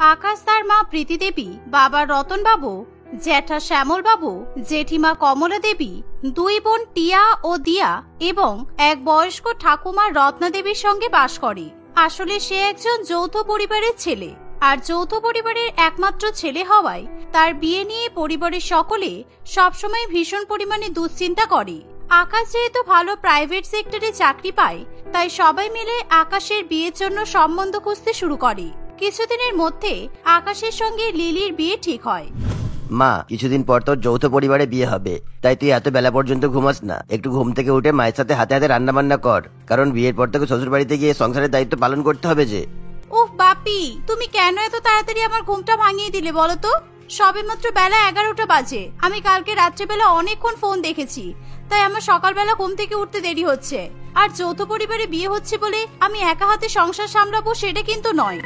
আকাশ তার মা প্রীতি দেবী, বাবা রতন বাবু, জ্যাঠা শ্যামল বাবু, জেঠিমা কমলা দেবী, দুই বোন টিয়া ও দিয়া এবং এক বয়স্ক ঠাকুমা রত্না দেবীর সঙ্গে বাস করে। আসলে সে একজন যৌথ পরিবারের ছেলে, আর যৌথ পরিবারের একমাত্র ছেলে হওয়ায় তার বিয়ে নিয়ে পরিবারের সকলে সবসময় ভীষণ পরিমাণে দুশ্চিন্তা করে। আকাশ যেহেতু ভালো প্রাইভেট সেক্টরে চাকরি পায়, তাই সবাই মিলে আকাশের বিয়ের জন্য সম্বন্ধ খুঁজতে শুরু করে। কিছুদিনের মধ্যে আকাশের সঙ্গে লিলির বিয়ে ঠিক হয়। মা, কিছুদিন পর তোর যৌথ পরিবারে বিয়ে হবে, তাই তুই এত বেলা পর্যন্ত ঘুমাস না। একটু ঘুম থেকে উঠে মায়ের সাথে হাতে হাতে রান্না বান্না কর, কারণ বিয়ের পর তোকে শ্বশুর বাড়িতে গিয়ে সংসারের দায়িত্ব পালন করতে হবে যে। উফ বাপি, তুমি কেন এত তাড়াতাড়ি আমার ঘুমটা ভাঙিয়ে দিলে বলো তো? সবে মাত্র বেলা 11টা বাজে। আমি কালকে রাত্রেবেলা অনেকক্ষণ ফোন দেখেছি, তাই আমার সকালবেলা ঘুম থেকে উঠতে দেরি হচ্ছে। আর যৌথ পরিবারে বিয়ে হচ্ছে বলে আমি একা হাতে সংসার সামলাবো সেটা কিন্তু নয়।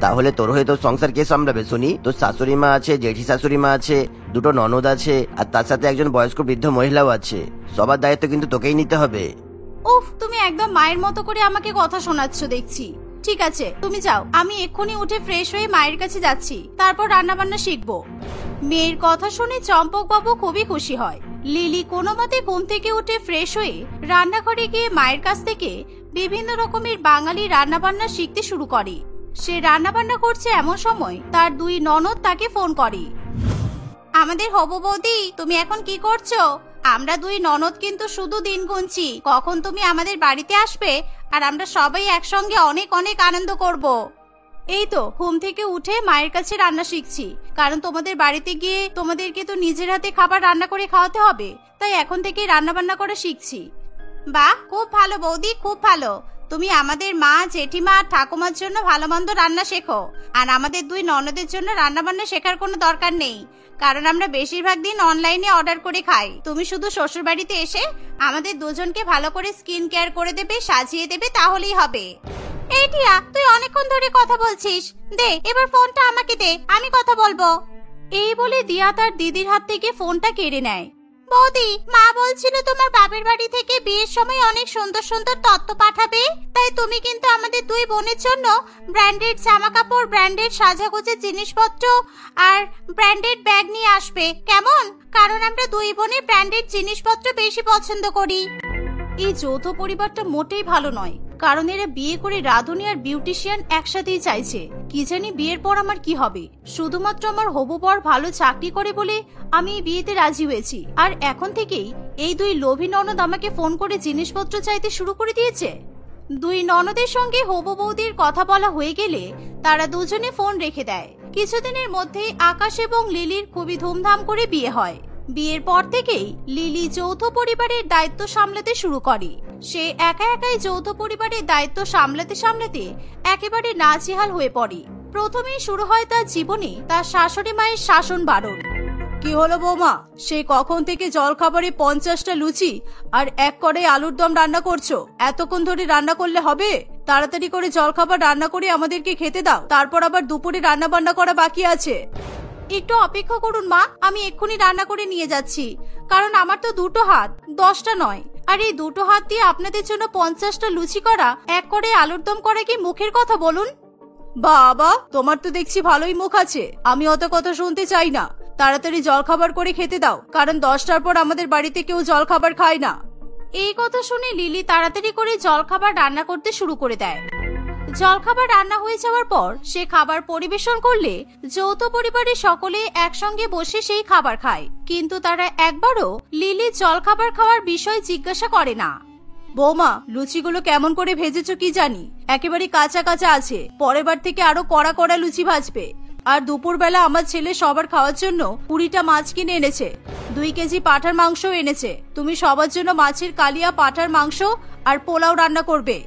তাহলে তোর হয়ে তোর সংসার কে সামলাবে শুনি? তোর শাশুড়ি মা আছে, জেঠি শাশুড়ি মা আছে, দুটো ননদ আছে, আর তার সাথে একজন বয়স্ক বৃদ্ধ মহিলাও আছে। সবার দায়িত্ব কিন্তু তোকেই নিতে হবে। উফ, তুমি একদম মায়ের মতো করে আমাকে কথা শোনাচ্ছ দেখছি। ঠিক আছে, তুমি যাও, আমি এক্ষুনি উঠে ফ্রেশ হয়ে মায়ের কাছে যাচ্ছি, তারপর রান্না বান্না শিখবো। মেয়ের কথা শুনে চম্পক বাবু খুবই খুশি হয়। লিলি কোনো মতে ঘুম থেকে উঠে ফ্রেশ হয়ে রান্নাঘরে গিয়ে মায়ের কাছ থেকে বিভিন্ন রকমের বাঙালি রান্না বান্না শিখতে শুরু করে। সে রান্না বান্না করছে এমন সময় তার দুই ননদ তাকে ফোন করে। আমাদের হবু বৌদি, তুমি এখন কি করছো? আমরা দুই ননদ কিন্তু শুধু দিন গুনছি কখন তুমি আমাদের বাড়িতে আসবে, আর আমরা সবাই একসঙ্গে অনেক অনেক আনন্দ করব। এই তো ঘুম থেকে উঠে মায়ের কাছে রান্না শিখছি, কারণ তোমাদের বাড়িতে গিয়ে তোমাদেরকে তো নিজের হাতে খাবার রান্না করে খাওয়াতে হবে, তাই এখন থেকে রান্না বান্না করা শিখছি। বাহ, খুব ভালো বৌদি, খুব ভালো। তুমি আমাদের মা, জেঠিমা আর ঠাকুমার জন্য ভালো মন্দ রান্না শেখো, আর আমাদের দুই ননদের জন্য রান্না বান্না শেখার কোনো দরকার নেই, কারণ আমরা বেশিরভাগ দিন অনলাইনে অর্ডার করে খাই। তুমি শুধু শ্বশুর বাড়িতে এসে আমাদের দুজনকে ভালো করে স্কিন কেয়ার করে দেবে, সাজিয়ে দেবে, তাহলেই হবে। এই টিয়া, তুই অনেকক্ষণ ধরে কথা বলছিস, দে এবার ফোনটা আমাকে দে, আমি কথা বলবো। এই বলে দিয়া তার দিদির হাত থেকে ফোনটা কেড়ে নেয়। বৌদি, মা বলছিল তোমার বাপের বাড়ি থেকে বিয়ের সময় অনেক সুন্দর সুন্দর তত্ত্ব পাঠাবে, তাই তুমি কিন্তু আমাদের দুই বোনের জন্য ব্র্যান্ডেড জামা কাপড়, ব্র্যান্ডেড সাজাগোজের জিনিসপত্র আর ব্র্যান্ডেড ব্যাগ নিয়ে আসবে, কেমন? কারণ আমরা দুই বোনে ব্র্যান্ডেড জিনিসপত্র বেশি পছন্দ করি। এই যৌথ পরিবারটা মোটেই ভালো নয়, কারণ এরা বিয়ে করে রাঁধুনি আর বিউটিশিয়ান একসাথেই চাইছে। কি জানি বিয়ের পর আমার কি হবে। শুধুমাত্র আমার হবু বর ভালো চাকরি করে বলে আমি এই বিয়েতে রাজি হয়েছি, আর এখন থেকেই এই দুই লোভী ননদ আমাকে ফোন করে জিনিসপত্র চাইতে শুরু করে দিয়েছে। দুই ননদের সঙ্গে হবু বৌদির কথা বলা হয়ে গেলে তারা দুজনে ফোন রেখে দেয়। কিছুদিনের মধ্যেই আকাশ এবং লিলির খুবই ধুমধাম করে বিয়ে হয়। বিয়ের পর থেকেই লিলি যৌথ পরিবারের দায়িত্ব সামলাতে শুরু করে। সে একা একাই যৌথ পরিবারের দায়িত্ব সামলাতে সামলাতে একেবারে নাজেহাল হয়ে পড়ে। প্রথমেই শুরু হয় তার জীবনে তার শাশুড়ি মায়ের শাসন বারণ। কি হলো বৌমা, সে কখন থেকে জলখাবারে 50টা লুচি আর এক কড়াই আলুর দম রান্না করছো? এতক্ষণ ধরে রান্না করলে হবে? তাড়াতাড়ি করে জলখাবার রান্না করে আমাদেরকে খেতে দাও, তারপর আবার দুপুরে রান্না বান্না করা বাকি আছে। একটু অপেক্ষা করুন মা, আমি এক্ষুনি রান্না করে নিয়ে যাচ্ছি, কারণ আমার তো দুটো হাত, 10টা নয়। আর এই দুটো হাত দিয়ে আপনাদের জন্য 50টা লুচি করা, এক কড়াই আলুর দম করা কি মুখের কথা বলুন? বাবা, তোমার তো দেখছি ভালোই মুখ আছে, আমি অত কথা শুনতে চাই না। তাড়াতাড়ি জলখাবার করে খেতে দাও, কারণ 10টার পর আমাদের বাড়িতে কেউ জলখাবার খায় না। এই কথা শুনে লিলি তাড়াতাড়ি করে জলখাবার রান্না করতে শুরু করে দেয়। জলখাবার রান্না হয়ে যাওয়ার পর সে খাবার পরিবেশন করলে যৌথ পরিবারের সকলে একসঙ্গে বসে সেই খাবার খায়, কিন্তু তারা একবারও লিলির জলখাবার খাওয়ার বিষয় জিজ্ঞাসা করে না। বৌমা, লুচিগুলো কেমন করে ভেজেছো কি জানি, একেবারে কাঁচা কাঁচা আছে, পরের বার থেকে আরো কড়া কড়া লুচি ভাজবে। আর দুপুরবেলা আমার ছেলে সবার খাওয়ার জন্য 20টা মাছ কিনে এনেছে, 2 কেজি পাঁঠার মাংস এনেছে। তুমি সবার জন্য মাছের কালিয়া, পাঁঠার মাংস আর পোলাও রান্না করবে।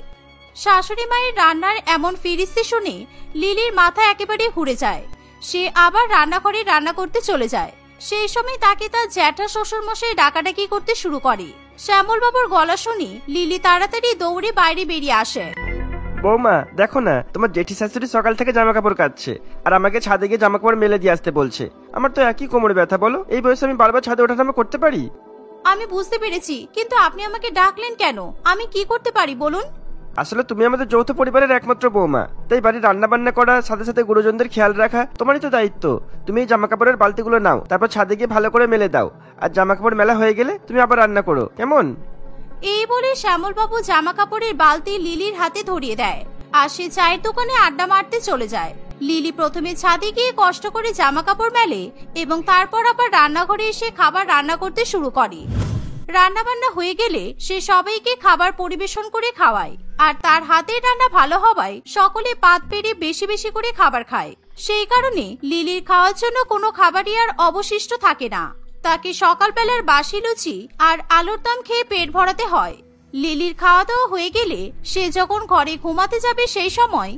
শাশুড়ি মায়ের রান্নার এমন ফিরিস্তি শুনে লিলির মাথা একেবারে ঘুরে যায়। সে আবার রান্নাঘরে রান্না করতে চলে যায়। সেই সময় তাকে তার জ্যাঠা শ্বশুর মশাই ডাকাডাকি করতে শুরু করে। শ্যামল বাবুর গলা শুনে লিলি তাড়াতাড়ি দৌড়ে বাইরে বেরিয়ে আসে। বৌমা, দেখো না, তোমার জেঠি শাশুড়ি সকাল থেকে জামা কাপড় কাচ্ছে আর আমাকে ছাদে গিয়ে জামা কাপড় মেলে দিয়ে আসতে বলছে। আমার তো একই কোমরে ব্যথা, বলো এই বয়সে আমি বারবার ছাদে ওঠানামা করতে পারি? আমি বুঝতে পেরেছি, কিন্তু আপনি আমাকে ডাকলেন কেন? আমি কি করতে পারি বলুন? আসলে তুমি আমাদের যৌথ পরিবারের একমাত্র বৌমা, তাই বাড়ির রান্না বান্না করার সাথে সাথে গুরুজনদের খেয়াল রাখা তোমারই তো দায়িত্ব। তুমি এই জামা কাপড়ের বালতিগুলো নাও, তারপর ছাদে গিয়ে ভালো করে মেলে দাও, আর জামা কাপড় মেলা হয়ে গেলে তুমি আবার রান্না করো, কেমন? এই বলে শ্যামলবাবু জামা কাপড়ের বালতি লিলির হাতে ধরিয়ে দেয় আর সে চায়ের দোকানে আড্ডা মারতে চলে যায়। লিলি প্রথমে ছাদে গিয়ে কষ্ট করে জামা কাপড় মেলে এবং তারপর আবার রান্নাঘরে এসে খাবার রান্না করতে শুরু করে। রান্না বান্না হয়ে গেলে সে সবাইকে খাবার পরিবেশন করে খাওয়ায়, আর তার হাতের রান্না ভালো হওয়ায় সকলে পাত পেরে বেশি বেশি করে খাবার খায়। সেই কারণে লিলির খাওয়ার জন্য কোনো খাবারই আর অবশিষ্ট থাকে না। তাকে সকালবেলার বাসি লুচি আর আলুর দম খেয়ে পেট ভরাতে হয়। লিলির খাওয়া দাওয়া হয়ে গেলে সে যখন ঘরে ঘুমাতে যাবে সেই সময়,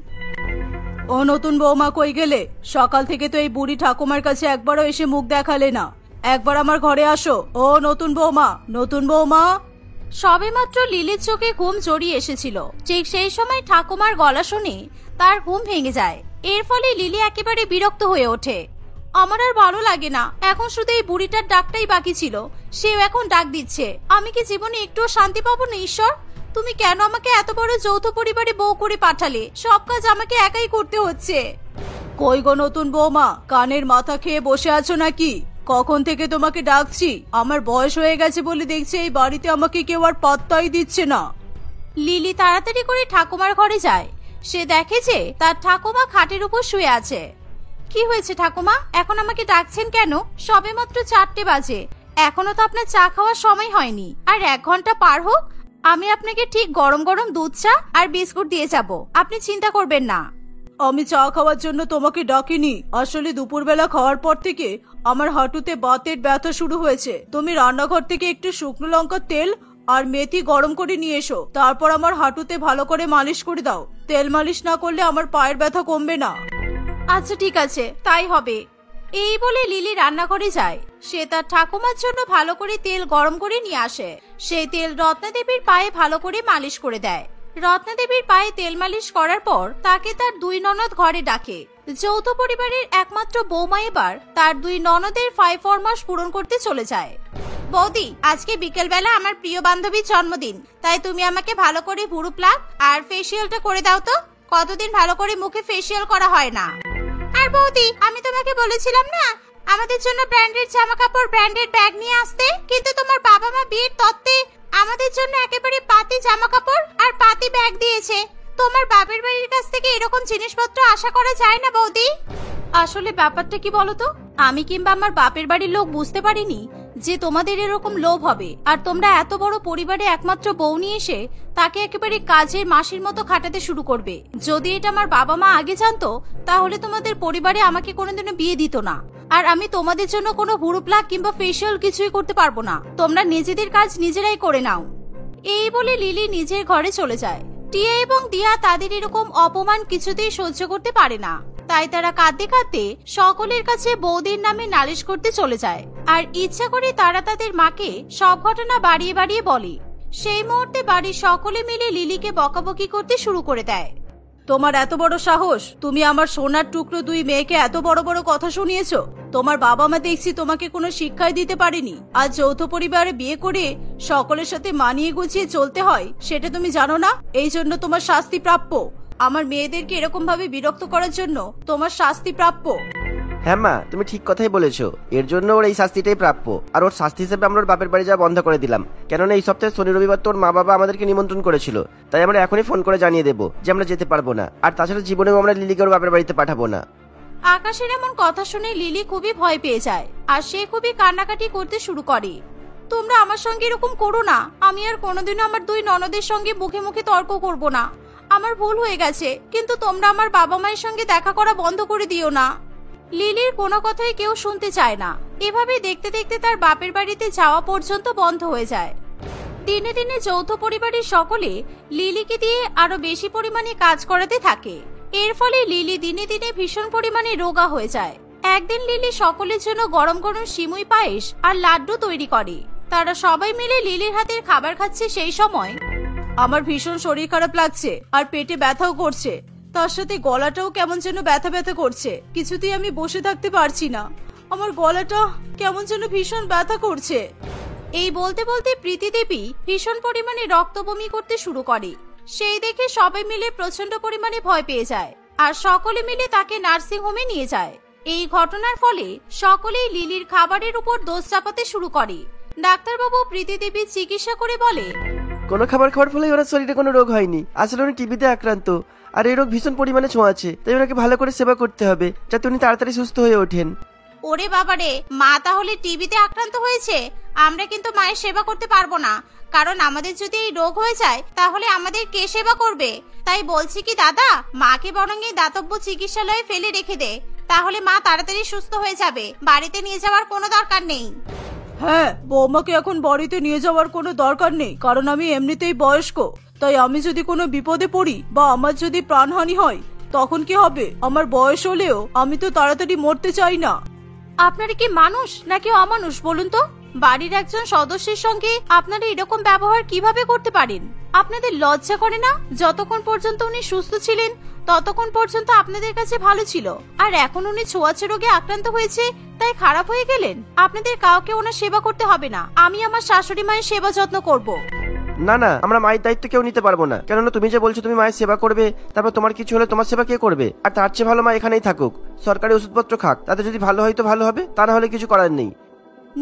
ও নতুন বৌমা কই গেলে? সকাল থেকে তো এই বুড়ি ঠাকুমার কাছে একবারও এসে মুখ দেখালে না, একবার আমার ঘরে আসো। ও নতুন বৌমা, নতুন বৌমা। সবেমাত্র লিলির চোখে ঘুম জড়িয়ে এসেছিল, ঠিক সেই সময় ঠাকুমার গলা শুনে তার ঘুম ভেঙে যায়। এর ফলে লিলি একেবারে বিরক্ত হয়ে ওঠে। আমার আর ভালো লাগে না, এখন শুধু এই বুড়িটার ডাকটাই বাকি ছিল, সেও এখন ডাক দিচ্ছে। আমি কি জীবনে একটুও শান্তি পাবো না? ঈশ্বর, তুমি কেন আমাকে এত বড় যৌথ পরিবারে বউ করে পাঠালে? সব কাজ আমাকে একাই করতে হচ্ছে। কই গো নতুন বৌমা, কানের মাথা খেয়ে বসে আছো নাকি? কখন থেকে তোমাকে ডাকছি। আমার বয়স হয়ে গেছে বলে দেখছি এই বাড়িতে আমাকে কেউ আর পাত্তাই দিচ্ছে না। লিলি তাড়াতাড়ি করে ঠাকুমার ঘরে যায়। সে দেখে যে তার ঠাকুমা খাটের উপর শুয়ে আছে। কি হয়েছে ঠাকুমা, এখন আমাকে ডাকছেন কেন? সবেমাত্র 4টে বাজে, এখনো তো আপনার চা খাওয়ার সময় হয়নি। আর 1 ঘন্টা পার হোক, আমি আপনাকে ঠিক গরম গরম দুধ চা আর বিস্কুট দিয়ে যাব, আপনি চিন্তা করবেন না। আমি চা খাওয়ার জন্য তোমাকে ডাকিনি, আসলে দুপুরবেলা খাওয়ার পর থেকে আমার হাঁটুতে বাতের ব্যথা শুরু হয়েছে। তুমি রান্নাঘর থেকে একটু শুকনো লঙ্কার তেল আর মেথি গরম করে নিয়ে এসো, তারপর আমার হাঁটুতে ভালো করে মালিশ করে দাও। তেল মালিশ না করলে আমার পায়ের ব্যথা কমবে না। আচ্ছা ঠিক আছে, তাই হবে। এই বলে লিলি রান্নাঘরে যায়। সে তার ঠাকুমার জন্য ভালো করে তেল গরম করে নিয়ে আসে। সেই তেল রত্নাদেবীর পায়ে ভালো করে মালিশ করে দেয়। রত্নাদেবীর পায়ে তেল মালিশ করার পর তাকে তার 2 ননদ ঘরে ডাকে। যৌথ পরিবারের একমাত্র বৌমা এবার তার 2 ননদের ফরমাস পূরণ করতে চলে যায়। বৌদি, আজকে বিকেলবেলা আমার প্রিয় বান্ধবীর জন্মদিন, তাই তুমি আমাকে ভালো করে ভুরু প্লাক আর ফেসিয়ালটা করে দাও তো। কতদিন ভালো করে মুখে ফেসিয়াল করা হয় না। আর বৌদি, আমি তোমাকে বলেছিলাম না আমাদের জন্য ব্র্যান্ডেড জামা কাপড়, ব্র্যান্ডেড ব্যাগ নিয়ে আসতে, কিন্তু তোমার বাবা মা বিয়ের তত্ত্বে আমাদের জন্য একেবারে পাতি জামা কাপড় আর পাতি ব্যাগ দিয়েছে। তোমার বাপের বাড়ির কাছ থেকে এরকম জিনিসপত্র আশা করা যায় না বৌদি। আসলে ব্যাপারটা কি বলতো, আমি কিংবা আমার বাপের বাড়ির লোক বুঝতে পারিনি যে তোমাদের এরকম লোভ হবে, আর তোমরা এত বড় পরিবারে একমাত্র বউ নিয়ে এসে তাকে একেবারে কাজের মাসির মতো খাটাতে শুরু করবে। যদি এটা আমার বাবা মা আগে জানতো, তাহলে তোমাদের পরিবারে আমাকে কোনোদিনও বিয়ে দিত না। আর আমি তোমাদের জন্য কোনো ভুরু প্লাক কিংবা ফেসিয়াল কিছুই করতে পারবো না। তোমরা নিজেদের কাজ নিজেরাই করে নাও। এই বলে লিলি নিজের ঘরে চলে যায়। টিয়া এবং দিয়া তাদের এরকম অপমান কিছুতেই সহ্য করতে পারে না, তাই তারা কাঁদতে কাঁদতে সকলের কাছে বৌদির নামে নালিশ করতে চলে যায়। আর ইচ্ছা করে তারা তাদের মাকে সব ঘটনা বাড়িয়ে বাড়িয়ে বলে। সেই মুহূর্তে বাড়ির সকলে মিলে লিলিকে বকাবকি করতে শুরু করে দেয়। তোমার এত বড় সাহস, তুমি আমার সোনার টুকরো 2 মেয়েকে এত বড় বড় কথা শুনিয়েছো। তোমার বাবা মা দেখছি তোমাকে কোনো শিক্ষাই দিতে পারেনি। আজ যৌথ পরিবারে বিয়ে করে সকলের সাথে মানিয়ে গুছিয়ে চলতে হয়, সেটা তুমি জানো না? এই জন্য তোমার শাস্তি প্রাপ্য। আমার মেয়েদেরকে এরকম ভাবে বিরক্ত করার জন্য তোমার শাস্তি প্রাপ্য। হ্যাঁ মা, তুমি ঠিক কথাই বলেছো। এর জন্য ওর এই শাস্তিটাই প্রাপ্য। আর ওর শাস্তি হিসেবে আমরা ওর বাপের বাড়ি যাওয়া বন্ধ করে দিলাম, কেননা এই সপ্তাহে শনি রবিবার তোর মা বাবা আমাদেরকে নিমন্ত্রণ করেছিল। তাই আমরা এখনই ফোন করে জানিয়ে দেবো যে আমরা যেতে পারবো না। আর তাছাড়া জীবনেও আমরা লিলিকে ওর বাপের বাড়িতে পাঠাবো না। আকাশের এমন কথা শুনে লিলি খুবই ভয় পেয়ে যায়, আর সে খুবই কান্নাকাটি করতে শুরু করে। তোমরা আমার সঙ্গে এরকম করো না। আমি আর কোনোদিনও আমার 2 ননদের সঙ্গে মুখে মুখে তর্ক করব না। আমার ভুল হয়ে গেছে, কিন্তু তোমরা আমার বাবা মায়ের সঙ্গে দেখা করা বন্ধ করে দিও না। লিলির কোনো কথাই কেউ শুনতে চায় না। এভাবে দেখতে দেখতে তার বাপের বাড়িতে যাওয়া পর্যন্ত বন্ধ হয়ে যায়। দিনে দিনে যৌথ পরিবারের সকলে লিলিকে দিয়ে আরো বেশি পরিমাণে কাজ করাতে থাকে। এর ফলে লিলি দিনে দিনে ভীষণ পরিমাণে রোগা হয়ে যায়। একদিন লিলি সকলের জন্য গরম গরম সিমুই পায়েস আর লাড্ডু তৈরি করে। তারা সবাই মিলে লিলির হাতের খাবার খাচ্ছে। সেই সময় আমার ভীষণ শরীর খারাপ লাগছে আর পেটে ব্যথাও করছে, তার সাথে গলাটাও কেমন যেন ব্যথা ব্যথা করছে। কিছুতেই আমি বসে থাকতে পারছি না, আমার গলাটা কেমন যেন ভীষণ ব্যথা করছে। এই বলতে বলতে প্রীতি দেবী ভীষণ পরিমাণে রক্ত বমি করতে শুরু করে। সেই দেখে সবাই মিলে প্রচন্ড পরিমাণে ভয় পেয়ে যায় আর সকলে মিলে তাকে নার্সিং হোমে নিয়ে যায়। এই ঘটনার ফলে সকলেই লিলির খাবারের উপর দোষ চাপাতে শুরু করে। ডাক্তারবাবু প্রীতি দেবীর চিকিৎসা করে বলে, কোনো খাবার খাওয়ার ফলে ওনার শরীরে কোনো রোগ হয়নি, আসলে উনি টিবিতে আক্রান্ত আর এই রোগ ভীষণ পরিমাণে ছোঁয়াছে, তাই ওনাকে ভালো করে সেবা করতে হবে যাতে উনি তাড়াতাড়ি সুস্থ হয়ে ওঠেন। ওরে বাবারে, মা তাহলে টিবিতে আক্রান্ত হয়েছে? আমরা কিন্তু মায়ের সেবা করতে পারবো না, কারণ আমাদের যদি এই রোগ হয়ে যায় তাহলে আমাদের কে সেবা করবে? তাই বলছি কি দাদা, মাকে বরং এই দাতব্য চিকিৎসালয়ে ফেলে রেখে দে, তাহলে মা তাড়াতাড়ি সুস্থ হয়ে যাবে, বাড়িতে নিয়ে যাওয়ার কোনো দরকার নেই। হ্যাঁ, বৌমাকে এখন বাড়িতে নিয়ে যাওয়ার কোনো দরকার নেই, কারণ আমি এমনিতেই বয়স্ক। তাই আমি যদি কোনো বিপদে পড়ি বা আমার যদি প্রাণহানি হয় তখন কি হবে? আমার বয়স হলেও আমি তো তাড়াতাড়ি মরতে চাই না। আপনারা কি মানুষ নাকি অমানুষ বলুন তো? বাড়ির একজন সদস্যের সঙ্গে আপনারা এরকম ব্যবহার কিভাবে করতে পারেন? আপনাদের লজ্জা করে না? যতক্ষণ পর্যন্ত উনি সুস্থ ছিলেন ততক্ষণ পর্যন্ত আপনাদের কাছে ভালো ছিল, আর এখন উনি ছোঁয়াচে রোগে আক্রান্ত হয়েছে তাই খারাপ হয়ে গেলেন। আপনাদের কাউকে ওনার সেবা করতে হবে না, আমি আমার শাশুড়ি মায়ের সেবা যত্ন করব। না না, আমরা মায়ের দায়িত্ব কেউ নিতে পারবো না, কেননা তুমি যে বলছো তুমি মায়ের সেবা করবে, তারপর তোমার কিছু হলে তোমার সেবা কে করবে? আর তার চেয়ে ভালো মা এখানেই থাকুক, সরকারি ওষুধপত্র খাক, তাতে যদি ভালো হয় তো ভালো হবে, তা না হলে কিছু করার নেই।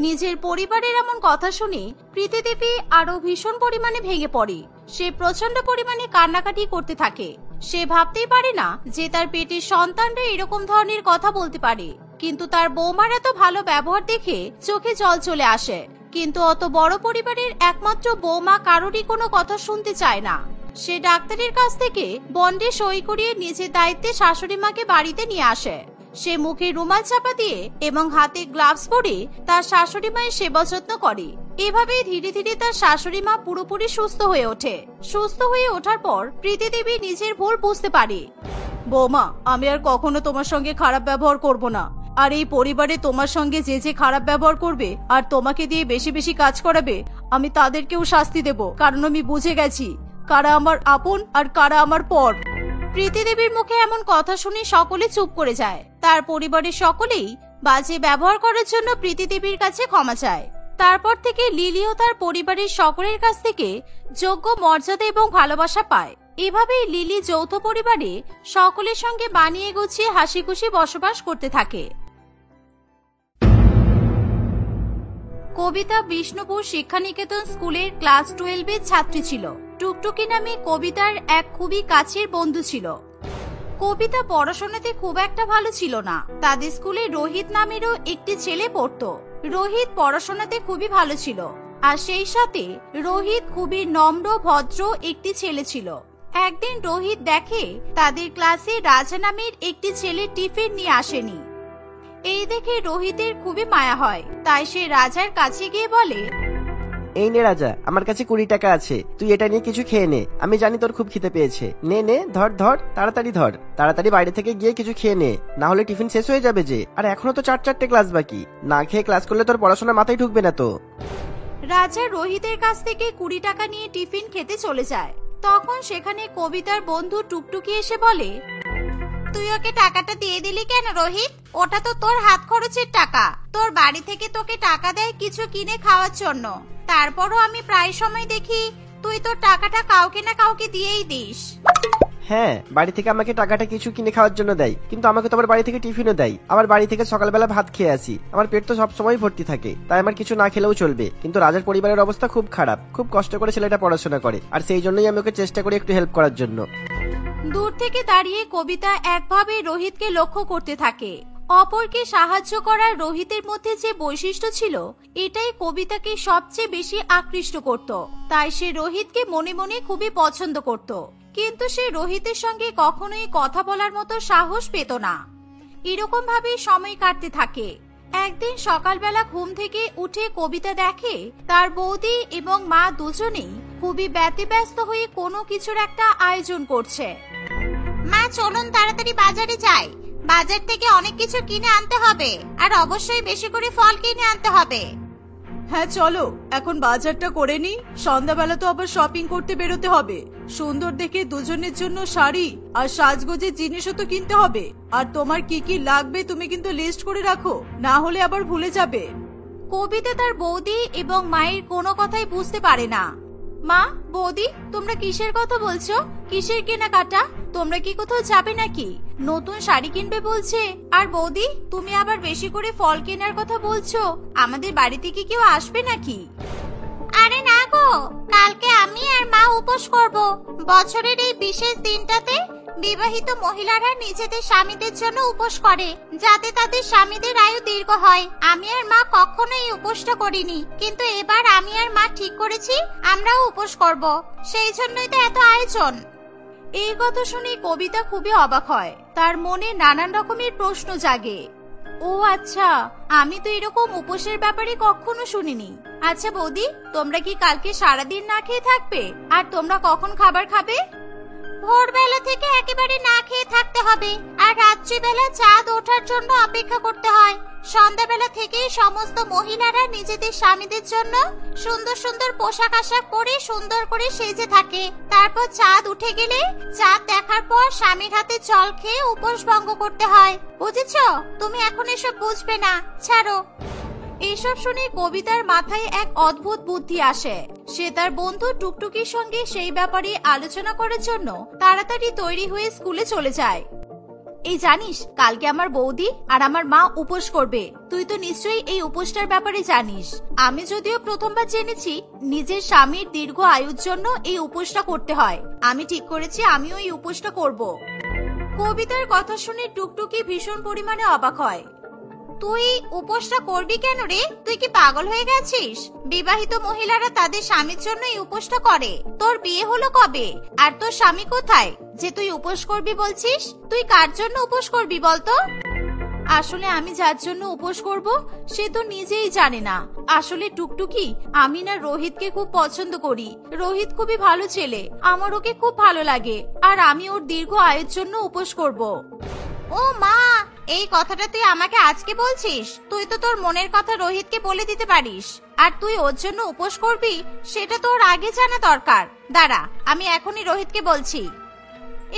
নিজের পরিবারের এমন কথা শুনে প্রীতি দেবী আরো ভীষণ পরিমাণে ভেঙে পড়ে। সে প্রচন্ড পরিমাণে কান্নাকাটি করতে থাকে। সে ভাবতেই পারে না যে তার পেটের সন্তানরা এরকম ধরনের কথা বলতে পারে, কিন্তু তার বৌমার এত ভালো ব্যবহার দেখে চোখে জল চলে আসে। কিন্তু অত বড় পরিবারের একমাত্র বৌমা কারোরই কোনো কথা শুনতে চায় না। সে ডাক্তারের কাছ থেকে বন্ডে সই করিয়ে নিজের দায়িত্বে শাশুড়ি মাকে বাড়িতে নিয়ে আসে। সে মুখে রুমাল চাপা দিয়ে এবং হাতে গ্লাভস পরে তার শাশুড়ি মায়ের সেবা যত্ন করে। এভাবেই ধীরে ধীরে তার শাশুড়ি মা পুরোপুরি সুস্থ হয়ে ওঠে। সুস্থ হয়ে ওঠার পর প্রীতি দেবী নিজের ভুল বুঝতে পারে। বৌমা, আমি আর কখনো তোমার সঙ্গে খারাপ ব্যবহার করব না, আর এই পরিবারে তোমার সঙ্গে যে যে খারাপ ব্যবহার করবে আর তোমাকে দিয়ে বেশি বেশি কাজ করাবে আমি তাদেরকেও শাস্তি দেব, কারণ আমি বুঝে গেছি কারা আমার আপন আর কারা আমার পর। প্রীতি দেবীর মুখে এমন কথা শুনে সকলে চুপ করে যায়। তার পরিবারের সকলেই বাজে ব্যবহার করার জন্য প্রীতি দেবীর কাছে ক্ষমা চায়। তারপর থেকে লিলিও তার পরিবারের সকলের কাছ থেকে যোগ্য মর্যাদা এবং ভালোবাসা পায়। এভাবেই লিলি যৌথ পরিবারে সকলের সঙ্গে বানিয়ে গুছিয়ে হাসি খুশি বসবাস করতে থাকে। কবিতা বিষ্ণুপুর শিক্ষানিকেতন স্কুলের ক্লাস 12-এর ছাত্রী ছিল। টুকটুকি নামে কবিতার এক খুবই কাছের বন্ধু ছিল। কবিতা পড়াশোনাতে খুব একটা ভালো ছিল না। তাদের স্কুলে রোহিত নামেরও একটি ছেলে পড়তো। রোহিত পড়াশোনাতে খুবই ভালো ছিল, আর সেই সাথে রোহিত খুবই নম্র ভদ্র একটি ছেলে ছিল। একদিন রোহিত দেখে তাদের ক্লাসে রাজা নামের একটি ছেলে টিফিন নিয়ে আসেনি। এই দেখে রোহিতের খুবই মায়া হয়, তাই সে রাজার কাছে গিয়ে বলে, এই নে রাজা, আমার কাছে 20 টাকা আছে, তুই এটা নিয়ে কিছু খেয়ে নে, আমি জানি তোর খুব খিদে পেয়েছে। নে নে, ধর ধর, তাড়াতাড়ি ধর, তাড়াতাড়ি বাইরে থেকে গিয়ে কিছু খেয়ে নে, না হলে টিফিন শেষ হয়ে যাবে যে, আর এখনো তো 4-4টে ক্লাস বাকি, না খেয়ে ক্লাস করলে তোর পড়াশোনা মাথায় ঢুকবে না তো। রাজা রোহিতের কাছ থেকে 20 টাকা নিয়ে টিফিন খেতে চলে যায়। তখন সেখানে কবিতার বন্ধু টুকটুকি এসে বলে, তুই ওকে টাকাটা দিয়ে দিলি কেন রোহিত? ওটা তো তোর হাত খরচের টাকা, তোর বাড়ি থেকে তোকে টাকা দেয় কিছু কিনে খাওয়ার জন্য। তারপরও আমি প্রায় সময় দেখি তুই তোর টাকাটা কাউকে না কাউকে দিয়েই দিস। হ্যাঁ, বাড়ি থেকে আমাকে টাকাটা কিছু কিনে খাওয়ার জন্য দেয়, কিন্তু আমাকে তো আবার বাড়ি থেকে টিফিনও দেয়। আবার বাড়ি থেকে সকালবেলা ভাত খেয়ে আসি, আমার পেট তো সবসময় ভর্তি থাকে, তাই আমার কিছু না খেলেও চলবে। কিন্তু রাজার পরিবারের অবস্থা খুব খারাপ, খুব কষ্ট করে ছেলেটা পড়াশোনা করে, আর সেই জন্যই আমি ওকে চেষ্টা করি একটু হেল্প করার জন্য। দূর থেকে দাঁড়িয়ে কবিতা একভাবে রোহিতকে লক্ষ্য করতে থাকে। অপরকে সাহায্য করার রোহিতের মধ্যে যে বৈশিষ্ট্য ছিল, এটাই কবিতাকে সবচেয়ে বেশি আকৃষ্ট করত। তাই সে রোহিতকে মনে মনে খুবই পছন্দ করত, কিন্তু সে রোহিতের সঙ্গে কখনোই কথা বলার মতো সাহস পেত না। এরকম ভাবেই সময় কাটতে থাকে। একদিন সকালবেলা ঘুম থেকে উঠে কবিতা দেখে তার বৌদি এবং মা দুজনেই খুবই ব্যতিব্যস্ত হয়ে কোনো কিছুর একটা আয়োজন করছে। মা, চলুন তাড়াতাড়ি বাজারে যাই, বাজার থেকে অনেক কিছু কিনে আনতে হবে, আর অবশ্যই বেশি করে ফল কিনে আনতে হবে। হ্যাঁ চলো, এখন বাজারটা করে নি, সন্ধ্যাবেলা তো আবার শপিং করতে বেরোতে হবে। সুন্দর দেখে দুজনের জন্য শাড়ি আর সাজগোজের জিনিসও তো কিনতে হবে। আর তোমার কি কি লাগবে তুমি কিন্তু লিস্ট করে রাখো, না হলে আবার ভুলে যাবে। কবিতা তার বৌদি এবং মায়ের কোনো কথাই বুঝতে পারে না। মা, বৌদি, তোমরা কিসের কথা বলছো? কিসের কেনাকাটা? তোমরা কি কোথাও যাবে নাকি? নতুন শাড়ি কিনবে বলছে। আর বৌদি, তুমি আবার বেশি করে ফল কেনার কথা বলছো। আমাদের বাড়িতে কি কেউ আসবে নাকি? আরে না গো, কালকে আমি আর মা উপোস করব। বছরের এই বিশেষ দিনটাতে বিবাহিত মহিলারা নিজেদের স্বামীদের জন্য উপোস করে, যাতে তাদের স্বামীদের আয়ু দীর্ঘ হয়। আমি আর মা কখনো এই উপোসটা করিনি, কিন্তু এবার আমি আর মা ঠিক করেছি আমরাও উপোস করব। সেই জন্যই তো এত আয়োজন। এই কথা শুনে কবিতা খুবই অবাক হয়। তার মনে নানান রকমের প্রশ্ন জাগে। ও আচ্ছা, আমি তো এরকম উপোসের ব্যাপারে কখনো শুনিনি। আচ্ছা বৌদি, তোমরা কি কালকে সারাদিন না খেয়ে থাকবে? আর তোমরা কখন খাবার খাবে? ভোরবেলা থেকে একেবারে না খেয়ে থাকতে হবে, আর রাত্রিবেলা চাঁদ ওঠার জন্য অপেক্ষা করতে হয়। সন্ধ্যাবেলা থেকেই সমস্ত মহিলারা নিজেদের স্বামীদের জন্য সুন্দর সুন্দর পোশাক আশাক পরে সুন্দর করে সেজে থাকে। তারপর চাঁদ উঠে গেলে চাঁদ দেখার পর স্বামীর হাতে জল খেয়ে উপোস ভঙ্গ করতে হয়। বুঝেছো? তুমি এখন এসব বুঝবে না, ছাড়ো। এইসব শুনে কবিতার মাথায় এক অদ্ভুত বুদ্ধি আসে। সে তার বন্ধু টুকটুকির সঙ্গে সেই ব্যাপারে আলোচনা করার জন্য তাড়াতাড়ি তৈরি হয়ে স্কুলে চলে যায়। এই জানিস, কালকে আমার বৌদি আর আমার মা উপোস করবে। তুই তো নিশ্চয়ই এই উপোসটার ব্যাপারে জানিস। আমি যদিও প্রথমবার জেনেছি নিজের স্বামীর দীর্ঘ আয়ুর জন্য এই উপোসটা করতে হয়। আমি ঠিক করেছি আমিও এই উপোসটা করব। কবিতার কথা শুনে টুকটুকি ভীষণ পরিমাণে অবাক হয়। তুই উপোসটা করবি কেন রে? তুই কি পাগল হয়ে গেছিস? বিবাহিত মহিলারা তাদের স্বামীর জন্য এই উপোসটা করে। তোর বিয়ে হলো কবে? আর তোর স্বামী কোথায় যে তুই উপোস করবি বলছিস? তুই কার জন্য উপোস করবি বলতো? আসলে আমি যার জন্য উপোস করব সে তো নিজেই জানে না। আসলে টুকটুকি, আমি না রোহিতকে খুব পছন্দ করি। রোহিত খুবই ভালো ছেলে, আমার ওকে খুব ভালো লাগে। আর আমি ওর দীর্ঘ আয়ের জন্য উপোস করব। ও মা, এই কথাটা তুই আমাকে আজকে বলছিস? তুই তো তোর মনের কথা রোহিতকে বলে দিতে পারিস। আর তুই ওর জন্য উপোস করবি সেটা তোর আগে জানা দরকার। দাঁড়া, আমি এখনই রোহিতকে বলছি।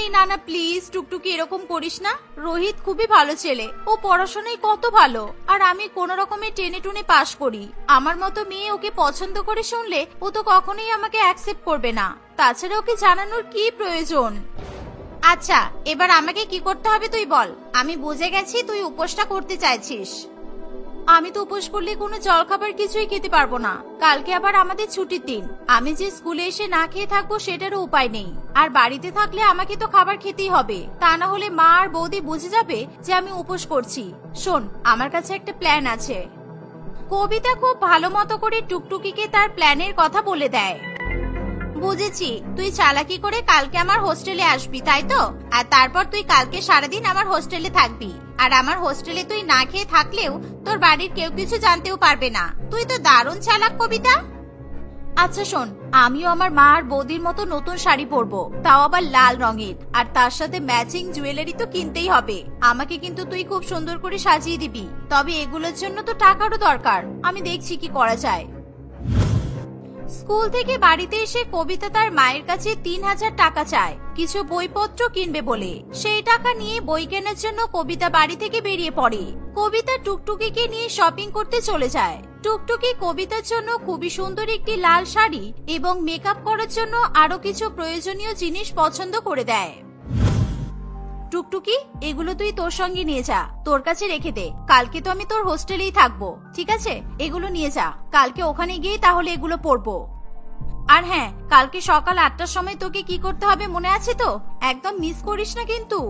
এই না না, প্লিজ টুকটুকি, এরকম করিস না। রোহিত খুবই ভালো ছেলে, ও পড়াশোনায় কত ভালো। আর আমি কোন রকমের টেনে টুনে পাশ করি। আমার মতো মেয়ে ওকে পছন্দ করে শুনলে ও তো কখনোই আমাকে অ্যাকসেপ্ট করবে না। তাছাড়া ওকে জানানোর কি প্রয়োজন? আচ্ছা, এবার আমাকে কি করতে হবে তুই বল। আমি বুঝে গেছি তুই উপোসটা করতে চাইছিস। আমি তো উপোস করলে কোনো জলখাবার কিছুই খেতে পারবো না। কালকে আবার আমাদের ছুটির দিন। আমি যে স্কুলে এসে না খেয়ে থাকবো সেটারও উপায় নেই। আর বাড়িতে থাকলে আমাকে তো খাবার খেতেই হবে, তা না হলে মা আর বৌদি বুঝে যাবে যে আমি উপোস করছি। শোন, আমার কাছে একটা প্ল্যান আছে। কবিতা খুব ভালো মতো করে টুকটুকিকে তার প্ল্যানের কথা বলে দেয়। বুঝেছি, তুই চালাকি করে কালকে আমার হোস্টেলে আসবি, তাই তো? আর তারপর তুই কালকে সারাদিন আমার হোস্টেলে থাকবি। আর আমার হোস্টেলে তুই না খেয়ে থাকলেও তোর বাড়ির কেউ কিছু জানতেও পারবে না। তুই তো দারুণ চালাক কবিতা। আচ্ছা শোন, আমিও আমার মা আর বৌদির মতো নতুন শাড়ি পরবো, তাও আবার লাল রঙের। আর তার সাথে ম্যাচিং জুয়েলারি তো কিনতেই হবে। আমাকে কিন্তু তুই খুব সুন্দর করে সাজিয়ে দিবি। তবে এগুলোর জন্য তো টাকারও দরকার। আমি দেখছি কি করা যায়। স্কুল থেকে বাড়িতে এসে কবিতা তার মায়ের কাছে ৩,০০০ টাকা চায় কিছু বইপত্র কিনবে বলে। সেই টাকা নিয়ে বই কেনার জন্য কবিতা বাড়ি থেকে বেরিয়ে পড়ে। কবিতা টুকটুকিকে নিয়ে শপিং করতে চলে যায়। টুকটুকি কবিতার জন্য খুবই সুন্দর একটি লাল শাড়ি এবং মেকআপ করার জন্য আরো কিছু প্রয়োজনীয় জিনিস পছন্দ করে দেয়। টুকটুকি, এগুলো তুই তোর সঙ্গে নিয়ে যা, তোর কাছে রেখে দে। কালকে তো আমি তোর হোস্টেলেই থাকবো, ঠিক আছে? এগুলো নিয়ে যা, কালকে ওখানে গিয়ে তাহলে এগুলো পরবো। আর হ্যাঁ, কালকে সকাল ৮টার সময় তোকে কি করতে হবে মনে আছে তো? একদম মিস করিস না কিন্তু।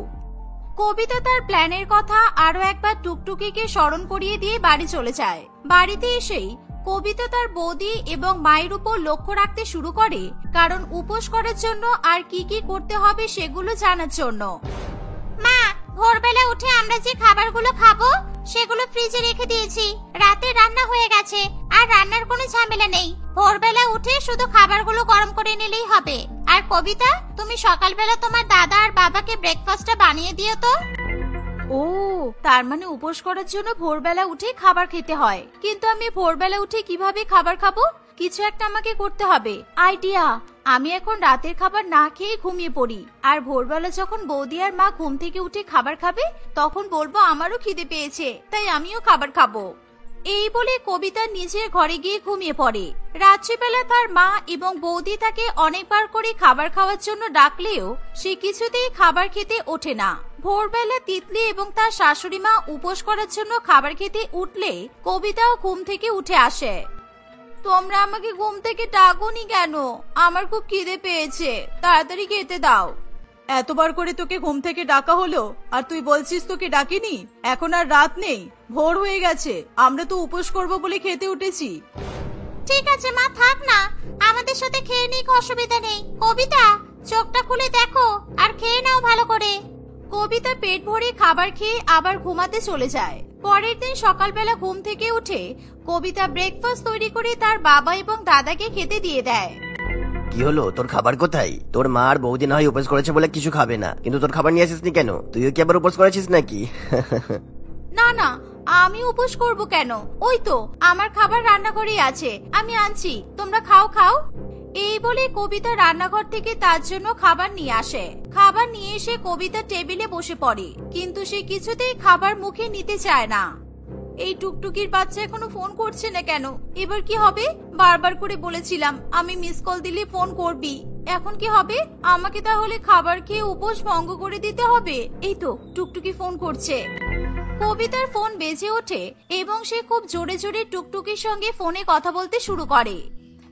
কবিতা তার প্ল্যানের কথা আরো একবার টুকটুকিকে স্মরণ করিয়ে দিয়ে বাড়ি চলে যায়। বাড়িতে এসেই কবিতা তার বৌদি এবং মায়ের উপর লক্ষ্য রাখতে শুরু করে, কারণ উপোস করার জন্য আর কি কি করতে হবে সেগুলো জানার জন্য। মা, ভোরবেলা উঠে আমরা যে খাবারগুলো খাবো সেগুলো ফ্রিজে রেখে দিয়েছি। রাতে রান্না হয়ে গেছে, আর রান্নার কোনো ঝামেলা নেই। ভোরবেলা উঠে শুধু খাবারগুলো গরম করে নিলেই হবে। আর কবিতা, তুমি সকালবেলা তোমার দাদা আর বাবাকে ব্রেকফাস্টটা বানিয়ে দিও তো। ও, তার মানে উপোস করার জন্য ভোরবেলা উঠে খাবার খেতে হয়। কিন্তু আমি ভোরবেলা উঠে কিভাবে খাবার খাবো? কিছু একটা আমাকে করতে হবে। আইডিয়া! আমি এখন রাতের খাবার না খেয়ে ঘুমিয়ে পড়ি, আর ভোরবেলা যখন বৌদি আর মা ঘুম থেকে উঠে খাবার খাবে তখন বলবো আমারও খিদে পেয়েছে, তাই আমিও খাবার খাবো। এই বলে কবিতা নিজের ঘরে গিয়ে ঘুমিয়ে পড়ে। রাত্রিবেলা তার মা এবং বৌদি তাকে অনেকবার করে খাবার খাওয়ার জন্য ডাকলেও সে কিছুতেই খাবার খেতে ওঠে না। ভোরবেলা তিতলি এবং তার শাশুড়ি মা উপোস করার জন্য খাবার খেতে উঠলে কবিতাও ঘুম থেকে উঠে আসে। তোমরা আমাকে ঘুম থেকে ডাকোনি কেন? আমার খুব খিদে পেয়েছে, তাড়াতাড়ি খেতে দাও। এতবার করে তোকে ঘুম থেকে ডাকা হলো আর তুই বলছিস তোকে ডাকিনি? এখন আর রাত নেই, ভোর হয়ে গেছে, আমরা তো উপোস করব বলে খেতে উঠেছি। ঠিক আছে মা, থাক না, আমাদের সাথে খেয়ে নিক, অসুবিধা নেই। কবিতা, চোখটা খুলে দেখো আর খেয়ে নাও ভালো করে। কবিতা পেট ভরে খাবার খেয়ে আবার ঘুমাতে চলে যায়। পরের দিন সকালবেলা ঘুম থেকে উঠে কবিতা ব্রেকফাস্ট তৈরি করে তার বাবা এবং দাদাকে খেতে দিয়ে দেয়। কি হলো, তোর খাবার কোথায়? তোর মা আর বৌদি না হয় উপোস করেছে বলে কিছু খাবে না, কিন্তু তোর খাবার নিয়ে আসিসনি কেন? তুইও কি আবার উপোস করেছিস নাকি? না না, আমি উপোস করব কেন? ওই তো আমার খাবার রান্নাঘরেই আছে, আমি আনছি, তোমরা খাও খাও। এই বলে কবিতা রান্নাঘর থেকে তার জন্য খাবার নিয়ে আসে। খাবার নিয়ে এসে কবিতা টেবিলে বসে পড়ে, কিন্তু সে কিছুতেই খাবার মুখে নিতে চায় না। এই টুকটুকির বাচ্চা এখনো ফোন করছে না কেন? এবার কি হবে? বারবার করে বলেছিলাম আমি মিস কল দিলে ফোন করবি, এখন কি হবে? আমাকে তাহলে খাবার খেয়ে উপোস ভঙ্গ করে দিতে হবে। এই তো টুকটুকি ফোন করছে। কবিতার ফোন বেজে ওঠে এবং সে খুব জোরে জোরে টুকটুকির সঙ্গে ফোনে কথা বলতে শুরু করে।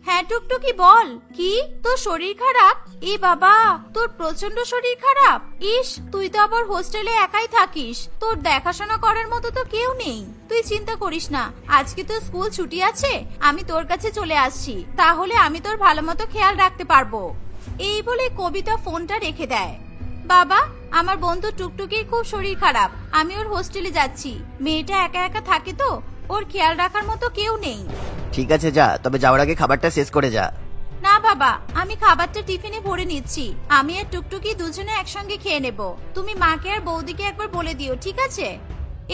হ্যাঁ টুকটুকি বল, কি তোর শরীর খারাপ? এ বাবা, তোর প্রচন্ড শরীর খারাপ? ইস, তুই তো আবার হোস্টেলে একাই থাকিস, তোর দেখাশোনা করার মতো তো কেউ নেই। তুই চিন্তা করিস না, আজকে তো স্কুল ছুটি আছে, আমি তোর কাছে চলে আসছি, তাহলে আমি তোর ভালো মতো খেয়াল রাখতে পারবো। এই বলে কবিতা ফোনটা রেখে দেয়। বাবা, আমার বন্ধু টুকটুকির খুব শরীর খারাপ, আমি ওর হোস্টেলে যাচ্ছি। মেয়েটা একা একা থাকে তো, ওর খেয়াল রাখার মতো কেউ নেই। ঠিক আছে যা, তবে যাওয়ার আগে খাবারটা শেষ করে যা। না বাবা, আমি খাবারটা টিফিনে ভরে নিচ্ছি, আমি আর টুকটুকি দুজনে একসঙ্গে খেয়ে নেব। তুমি মাকে আর বৌদিকে একবার বলে দিও, ঠিক আছে?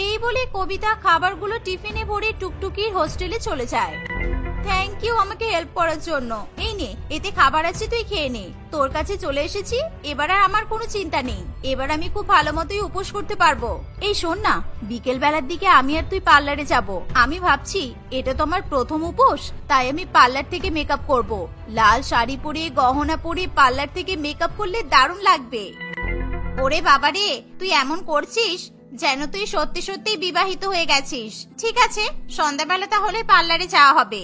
এই বলে কবিতা খাবারগুলো টিফিনে ভরে টুকটুকির হোস্টেলে চলে যায়। থ্যাংক ইউ আমাকে হেল্প করার জন্য। এই নে, এতে খাবার আছে, তুই খেয়ে নে। তোর কাছে চলে এসেছি, এবার আর আমার কোনো চিন্তা নেই, এবার আমি খুব ভালো মতোই উপোস করতে পারবো। এই শোন না, বিকেল বেলার দিকে আমি আর তুই পার্লারে যাব। আমি ভাবছি এটা তো আমার প্রথম উপোস, তাই আমি পার্লার থেকে মেকআপ করব। লাল শাড়ি পরে, গহনা পরে পার্লার থেকে মেকআপ করলে দারুণ লাগবে। ওরে বাবারে, তুই এমন করছিস যেন তুই সত্যি সত্যি বিবাহিত হয়ে গেছিস। ঠিক আছে, সন্ধ্যাবেলা তাহলে পার্লারে যাওয়া হবে।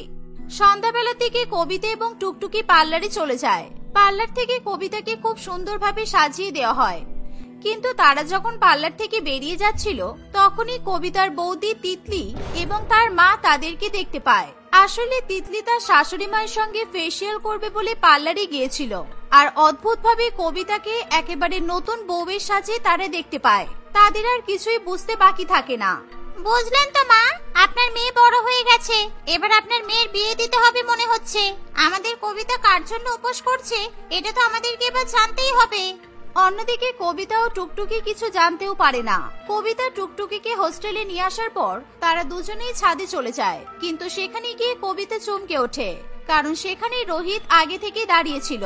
সন্ধ্যাবেলা থেকে কবিতা এবং টুকটুকি পার্লারে চলে যায়। পার্লার থেকে কবিতাকে খুব সুন্দরভাবে সাজিয়ে দেওয়া হয়। কিন্তু তারা যখন পার্লার থেকে বেরিয়ে যাচ্ছিল, তখনই কবিতার বৌদি তিতলি এবং তার মা তাদেরকে দেখতে পায়। আসলে তিতলি তার শাশুড়ি মায়ের সঙ্গে ফেসিয়াল করবে বলে পার্লারে গিয়েছিল, আর অদ্ভুতভাবে কবিতাকে একেবারে নতুন বউয়ের সাজে তারা দেখতে পায়। তাদের আর কিছুই বুঝতে বাকি থাকে না। বুঝলেন তো মা, আপনার মেয়ে বড় হয়ে গেছে, এবার আপনার মেয়ের বিয়ে দিতে হবে মনে হচ্ছে। আমাদের কবিতা কার জন্য উপোস করছে এটা তো আমাদেরকে এবার জানতেই হবে। অন্যদিকে কবিতা ও টুকটুকি কিছু জানতেও পারে না। কবিতা টুকটুকিকে হোস্টেলে নিয়ে আসার পর তারা দুজনেই ছাদে চলে যায়, কিন্তু সেখানে গিয়ে কবিতা চমকে ওঠে, কারণ সেখানে রোহিত আগে থেকে দাঁড়িয়ে ছিল।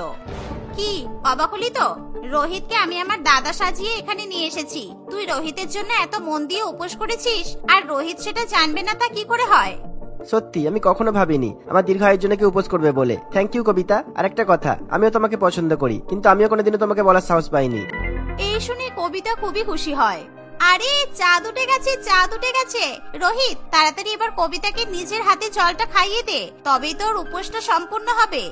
কি অবাক হলি তো? রোহিতকে আমি আমার দাদা সাজিয়ে এখানে নিয়ে এসেছি। তুই রোহিতের জন্য এত মন দিয়ে উপোস করেছিস, আর রোহিত সেটা জানবে না তা কি করে হয়? সত্যি আমি কখনো ভাবিনি আমার দীর্ঘায়ুর জন্য কেউ উপোস করবে বলে। থ্যাংক ইউ কবিতা। আর একটা কথা, আমিও তোমাকে পছন্দ করি, কিন্তু আমিও কোনোদিনও তোমাকে বলার সাহস পাইনি। এই শুনে কবিতা খুবই খুশি হয়। আরে চাঁদ উঠে গেছে, চাঁদ উঠে গেছে। রোহিত, তাড়াতাড়ি এবার কবিতাকে নিজের হাতে জলটা খাইয়ে দে, তবেই তোর উপোসটা সম্পূর্ণ হবে।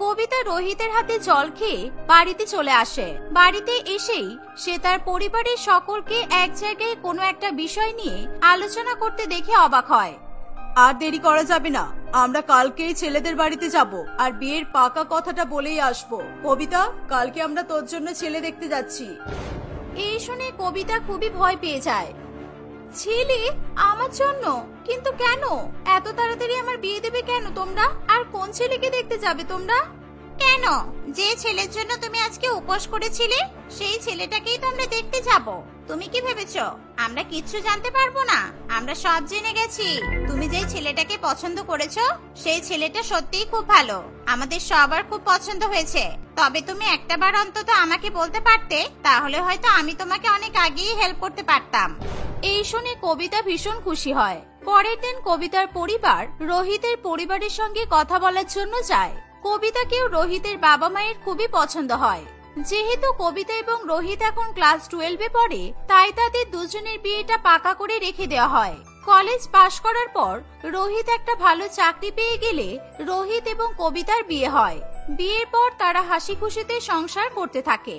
কবিতা রোহিতের হাতে জল খেয়ে বাড়িতে চলে আসে। বাড়িতে এসেই সে তার পরিবারের সকলকে এক জায়গায় কোনো একটা বিষয় নিয়ে আলোচনা করতে দেখে অবাক হয়। আর দেরি করা যাবে না, আমরা কালকেই ছেলেদের বাড়িতে যাব আর বিয়ের পাকা কথাটা বলেই আসবো। কবিতা, কালকে আমরা তোর জন্য ছেলে দেখতে যাচ্ছি। এই শুনে কবিতা খুবই ভয় পেয়ে যায়। ছেলে আমার জন্য? কিন্তু কেন? এত তাড়াতাড়ি আমার বিয়ে দেবে কেন তোমরা? আর কোন ছেলেকে দেখতে যাবে তোমরা? কেন, যে ছেলের জন্য তুমি আজকে উপোস করেছিলে সেই ছেলেটাকেই তোমরা দেখতে যাব। তুমি কি ভেবেছো আমরা কিচ্ছু জানতে পারবো না? আমরা সব জেনে গেছি। তুমি যে ছেলেটাকে পছন্দ করেছো সেই ছেলেটা সত্যিই খুব ভালো, আমাদের সবার খুব পছন্দ হয়েছে। তবে তুমি একটাবার অন্তত আমাকে বলতে পারতে, তাহলে হয়তো আমি তোমাকে অনেক আগেই হেল্প করতে পারতাম। এই শুনে কবিতা ভীষণ খুশি হয়। পরের দিন কবিতার পরিবার রোহিতের পরিবারের সঙ্গে কথা বলার জন্য যায়। কবিতাকেও রোহিতের বাবা মায়ের খুবই পছন্দ হয়। যেহেতু কবিতা এবং রোহিত এখন ক্লাস 12-এ পড়ে, তাই তাদের দুজনের বিয়েটা পাকা করে রেখে দেওয়া হয়। কলেজ পাশ করার পর রোহিত একটা ভালো চাকরি পেয়ে গেলে রোহিত এবং কবিতার বিয়ে হয়। বিয়ের পর তারা হাসি খুশিতে সংসার করতে থাকে।